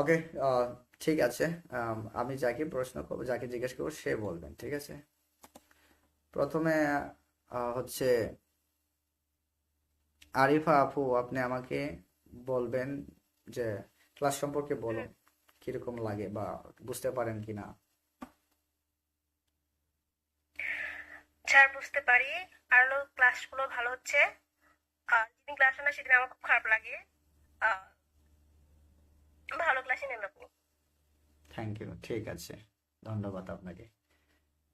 ওকে, ঠিক আছে। আমি যাকে প্রশ্ন করবো, যাকে জিজ্ঞেস করবো সে বলবেন, ঠিক আছে? প্রথমে হচ্ছে আরিফা আপু, আপনি আমাকে বলবেন যে ক্লাস সম্পর্কে বলুন, হুম, কিরকম লাগে বা বুঝতে পারেন কিনা। স্যার বুঝতে পারি। আরো ক্লাসগুলো ভালো হচ্ছে। যেদিন ক্লাস হয় না সেদিন আমার খুব খারাপ লাগে। আহ, ভালো ক্লাসই নেন আপনি। থ্যাংক ইউ, ঠিক আছে, ধন্যবাদ আপনাকে।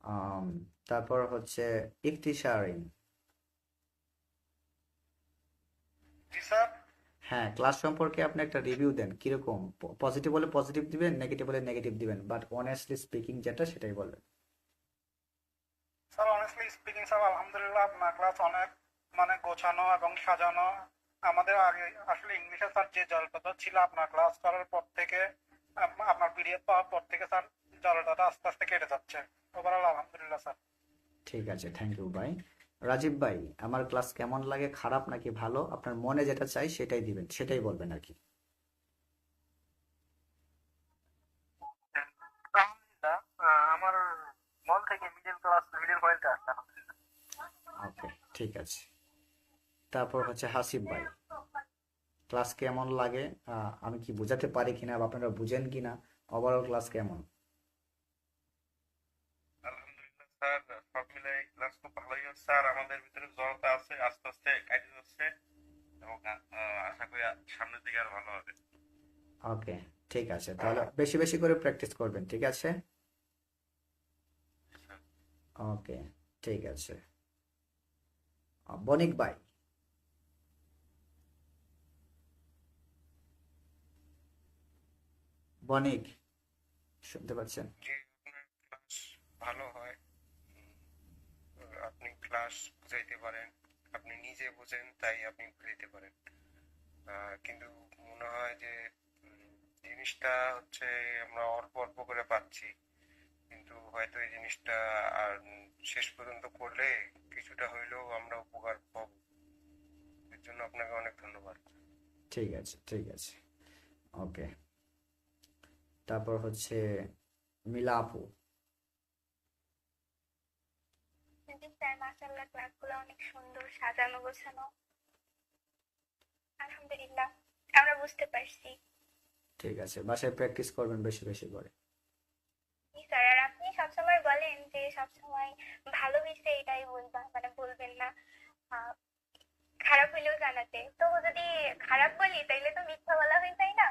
আম, তারপর হচ্ছে ইফতিশারিন। জি স্যার। হ্যাঁ, ক্লাস সম্পর্কে আপনি একটা রিভিউ দেন, কিরকম। পজিটিভ হলে পজিটিভ দিবেন, নেগেটিভ হলে নেগেটিভ দিবেন, বাট অনেস্টলি স্পিকিং যেটা সেটাই বলবেন। স্যার অনেস্টলি স্পিকিং স্যার আলহামদুলিল্লাহ আপনার ক্লাস অনেক মানে গোছানো এবং সাজানো। আমাদের আগে আসলে ইংলিশে স্যার যে জড়তা ছিল আপনার ক্লাস করার পর থেকে আপনার পিডিএফ পাওয়ার পর থেকে স্যার জড়তাটা আস্তে আস্তে কেটে যাচ্ছে। ওভারঅল আলহামদুলিল্লাহ স্যার। ঠিক আছে, থ্যাংক ইউ ভাই। রাজীব ভাই, আমার ক্লাস কেমন লাগে, খারাপ নাকি ভালো, আপনার মনে যেটা চাই সেটাই দিবেন, সেটাই বলবেন আর কি। আলহামদুলিল্লাহ, আমার মন থেকে মিডল ক্লাস মিডল পয়েন্টে আসছে আলহামদুলিল্লাহ। ওকে, ঠিক আছে। তারপর হচ্ছে হাসিব ভাই, ক্লাস কেমন লাগে, আমি কি বোঝাতে পারি কিনা বা আপনারা বুঝেন কিনা, ওভারঅল ক্লাস কেমন? আলহামদুলিল্লাহ স্যার, সব মিলাই ক্লাস খুব ভালোই হচ্ছে আর আমাদের ভিতরে জড়তা আছে আস্তে আস্তে কাটে যাচ্ছে এবং আশা করি সামনের দিকে আর ভালো হবে। ওকে, ঠিক আছে, তাহলে বেশি বেশি করে প্র্যাকটিস করবেন, ঠিক আছে? ওকে, ঠিক আছে। বণিক ভাই, বণিক, শুনতে পাচ্ছেন? জি, আপনার ক্লাস ভালো হয়। আপনি ক্লাস বুঝাইতে পারেন, আপনি নিজে বুঝেন তাই আপনি বুঝাইতে পারেন। কিন্তু মনে হয় যে উম, জিনিসটা হচ্ছে আমরা অল্প অল্প করে পাচ্ছি, কিন্তু হয়তো এই জিনিসটা আর শেষ পর্যন্ত করলে কিছুটা হইলেও আমরা উপকার পাবো। এর জন্য আপনাকে অনেক ধন্যবাদ। ঠিক আছে, ঠিক আছে। ওকে, তারপর হচ্ছে মিলা আপু। জি স্যার, মাশাআল্লাহ ক্লাসগুলো অনেক সুন্দর, সাজানো গোছানো। আলহামদুলিল্লাহ, আমরা বুঝতে পারছি। ঠিক আছে, বাসায় প্র্যাকটিস করবেন বেশি বেশি করে। জি স্যার, আর আপনি সবসময় বলেন যে সবসময় ভালো হয়েছে এটাই বলবা, মানে বলবেন না আহ, খারাপ হইলেও জানাতে। তো যদি খারাপ বলি তাইলে তো মিথ্যা বলা হয়ে যায় না?